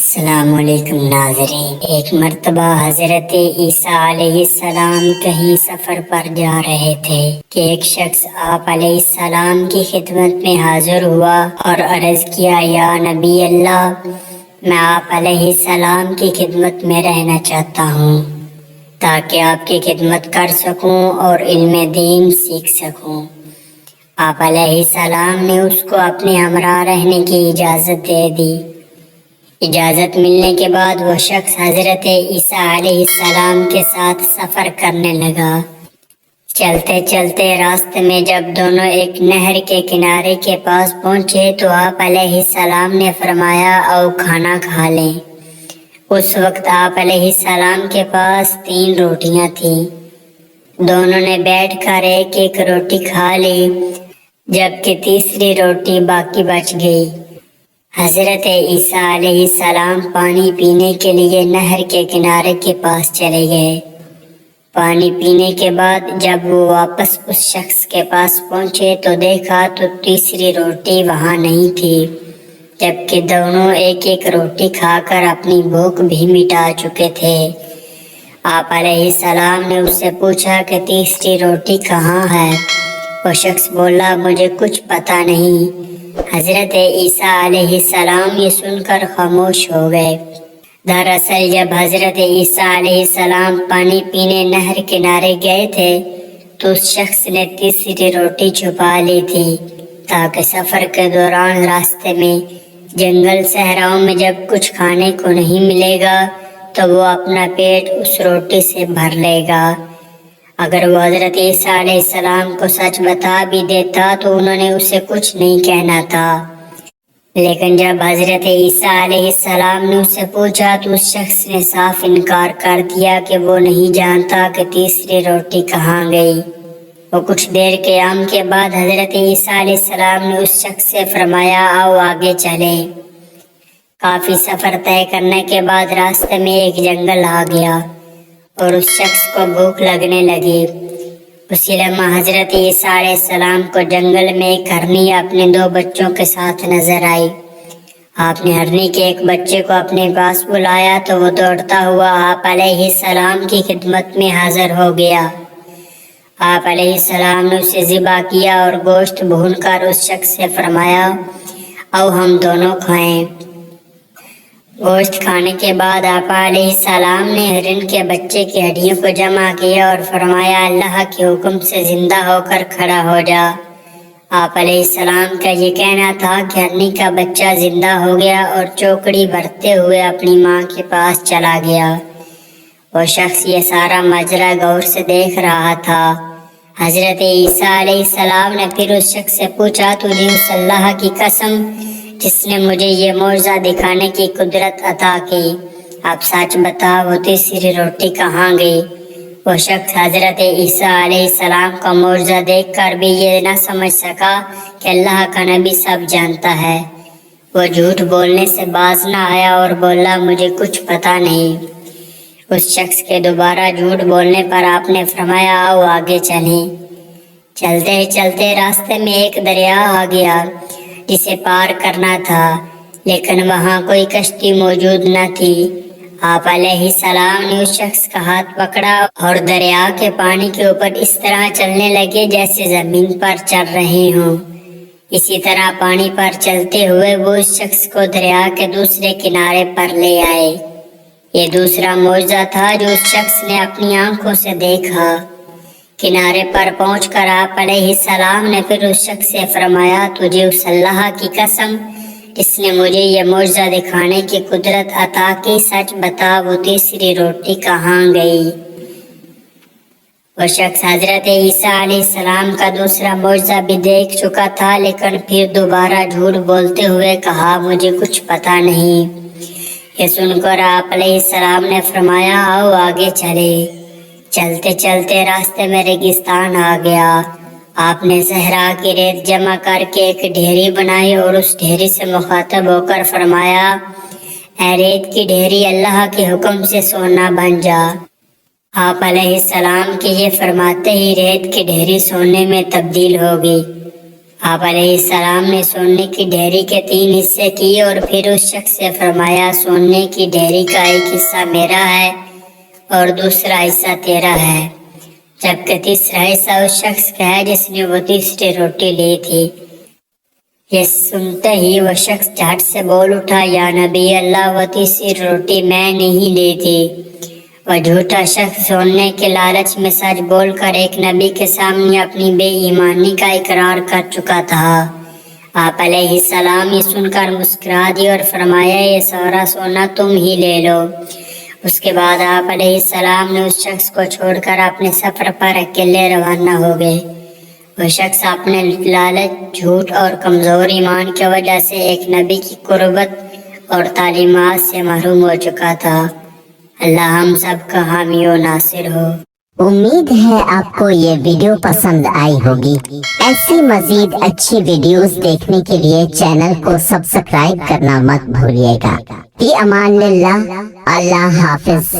السلام علیکم ناظرین، ایک مرتبہ حضرت عیسیٰ علیہ السلام کہیں سفر پر جا رہے تھے کہ ایک شخص آپ علیہ السلام کی خدمت میں حاضر ہوا اور عرض کیا، یا نبی اللہ، میں آپ علیہ السلام کی خدمت میں رہنا چاہتا ہوں تاکہ آپ کی خدمت کر سکوں اور علم دین سیکھ سکوں۔ آپ علیہ السلام نے اس کو اپنے ہمراہ رہنے کی اجازت دے دی۔ اجازت ملنے کے بعد وہ شخص حضرت عیسیٰ علیہ السلام کے ساتھ سفر کرنے لگا۔ چلتے چلتے راستے میں جب دونوں ایک نہر کے کنارے کے پاس پہنچے تو آپ علیہ السلام نے فرمایا، آؤ کھانا کھا لیں۔ اس وقت آپ علیہ السلام کے پاس 3 روٹیاں تھیں۔ دونوں نے بیٹھ کر ایک ایک روٹی کھا لی، جبکہ تیسری روٹی باقی بچ گئی۔ حضرت عیسیٰ علیہ السلام پانی پینے کے لیے نہر کے کنارے کے پاس چلے گئے۔ پانی پینے کے بعد جب وہ واپس اس شخص کے پاس پہنچے تو دیکھا تو تیسری روٹی وہاں نہیں تھی، جبکہ دونوں ایک ایک روٹی کھا کر اپنی بھوک بھی مٹا چکے تھے۔ آپ علیہ السلام نے اس سے پوچھا کہ تیسری روٹی کہاں ہے؟ وہ شخص بولا، مجھے کچھ پتہ نہیں۔ حضرت عیسیٰ علیہ السلام یہ سن کر خاموش ہو گئے۔ دراصل جب حضرت عیسیٰ علیہ السلام پانی پینے نہر کنارے گئے تھے تو اس شخص نے تیسری روٹی چھپا لی تھی تاکہ سفر کے دوران راستے میں جنگل صحراؤں میں جب کچھ کھانے کو نہیں ملے گا تو وہ اپنا پیٹ اس روٹی سے بھر لے گا۔ اگر وہ حضرت عیسیٰ علیہ السلام کو سچ بتا بھی دیتا تو انہوں نے اسے کچھ نہیں کہنا تھا، لیکن جب حضرت عیسیٰ علیہ السلام نے اسے پوچھا تو اس شخص نے صاف انکار کر دیا کہ وہ نہیں جانتا کہ تیسری روٹی کہاں گئی۔ وہ کچھ دیر قیام کے بعد حضرت عیسیٰ علیہ السلام نے اس شخص سے فرمایا، آؤ آگے چلیں۔ کافی سفر طے کرنے کے بعد راستے میں ایک جنگل آ گیا اور اس شخص کو بھوک لگنے لگی۔ اسی لمحہ حضرت عیسیٰ علیہ السلام کو جنگل میں ایک ہرنی اپنے 2 بچوں کے ساتھ نظر آئی۔ آپ نے ہرنی کے ایک بچے کو اپنے پاس بلایا تو وہ دوڑتا ہوا آپ علیہ السلام کی خدمت میں حاضر ہو گیا۔ آپ علیہ السلام نے اسے ذبح کیا اور گوشت بھون کر اس شخص سے فرمایا، آؤ ہم دونوں کھائیں۔ گوشت کھانے کے بعد آپ علیہ السلام نے ہرن کے بچے کی ہڈیوں کو جمع کیا اور فرمایا، اللہ کے حکم سے زندہ ہو کر کھڑا ہو جا۔ آپ علیہ السلام کا یہ کہنا تھا کہ ہرنی کا بچہ زندہ ہو گیا اور چوکڑی بھرتے ہوئے اپنی ماں کے پاس چلا گیا۔ وہ شخص یہ سارا ماجرا غور سے دیکھ رہا تھا۔ حضرت عیسیٰ علیہ السلام نے پھر اس شخص سے پوچھا، تجھے اس اللہ کی قسم جس نے مجھے یہ معجزہ دکھانے کی قدرت عطا کی، اب سچ بتا وہ تیسری روٹی کہاں گئی؟ وہ شخص حضرت عیسیٰ علیہ السلام کا معجزہ دیکھ کر بھی یہ نہ سمجھ سکا کہ اللہ کا نبی سب جانتا ہے۔ وہ جھوٹ بولنے سے باز نہ آیا اور بولا، مجھے کچھ پتہ نہیں۔ اس شخص کے دوبارہ جھوٹ بولنے پر آپ نے فرمایا، آؤ آگے چلیں۔ چلتے چلتے راستے میں ایک دریا آ گیا جسے پار کرنا تھا، لیکن وہاں کوئی کشتی موجود نہ تھی۔ آپ علیہ السلام نے اس شخص کا ہاتھ پکڑا اور دریا کے پانی کے اوپر اس طرح چلنے لگے جیسے زمین پر چل رہے ہوں۔ اسی طرح پانی پر چلتے ہوئے وہ اس شخص کو دریا کے دوسرے کنارے پر لے آئے۔ یہ دوسرا معجزہ تھا جو اس شخص نے اپنی آنکھوں سے دیکھا۔ کنارے پر پہنچ کر آپ علیہ السلام نے پھر اس شخص سے فرمایا، تجھے اس اللہ کی قسم جس نے مجھے یہ معجزہ دکھانے کی قدرت عطا کی، سچ بتا وہ تیسری روٹی کہاں گئی؟ وہ شخص حضرت عیسیٰ علیہ السلام کا دوسرا معجزہ بھی دیکھ چکا تھا، لیکن پھر دوبارہ جھوٹ بولتے ہوئے کہا، مجھے کچھ پتہ نہیں۔ یہ سن کر آپ علیہ السلام نے فرمایا، آؤ آگے چلے۔ چلتے چلتے راستے میں ریگستان آ گیا۔ آپ نے صحرا کی ریت جمع کر کے ایک ڈھیری بنائی اور اس ڈھیری سے مخاطب ہو کر فرمایا، اے ریت کی ڈھیری، اللہ کے حکم سے سونا بن جا۔ آپ علیہ السلام کے یہ فرماتے ہی ریت کی ڈھیری سونے میں تبدیل ہو گئی۔ آپ علیہ السلام نے سونے کی ڈھیری کے 3 حصے کیے اور پھر اس شخص سے فرمایا سونے کی ڈھیری کا ایک حصہ میرا ہے اور دوسرا حصہ تیرا ہے، جبکہ تیسرا حصہ اس شخص کا ہے جس نے وہ تیسری روٹی لی تھی۔ یہ سنتے ہی وہ شخص جھٹ سے بول اٹھا، یا نبی اللہ، وہ تیسری روٹی میں نہیں لی تھی۔ وہ جھوٹا شخص سونے کے لالچ میں سچ بول کر ایک نبی کے سامنے اپنی بے ایمانی کا اقرار کر چکا تھا۔ آپ علیہ السلام یہ سن کر مسکرا دی اور فرمایا یہ سارا سونا تم ہی لے لو۔ اس کے بعد آپ علیہ السلام نے اس شخص کو چھوڑ کر اپنے سفر پر اکیلے روانہ ہو گئے۔ وہ شخص اپنے لالچ، جھوٹ اور کمزور ایمان کی وجہ سے ایک نبی کی قربت اور تعلیمات سے محروم ہو چکا تھا۔ اللہ ہم سب کا حامی و ناصر ہو۔ امید ہے آپ کو یہ ویڈیو پسند آئی ہوگی۔ ایسی مزید اچھی ویڈیوز دیکھنے کے لیے چینل کو سبسکرائب کرنا مت بھولیے گا۔ فی امان اللہ، اللہ حافظ۔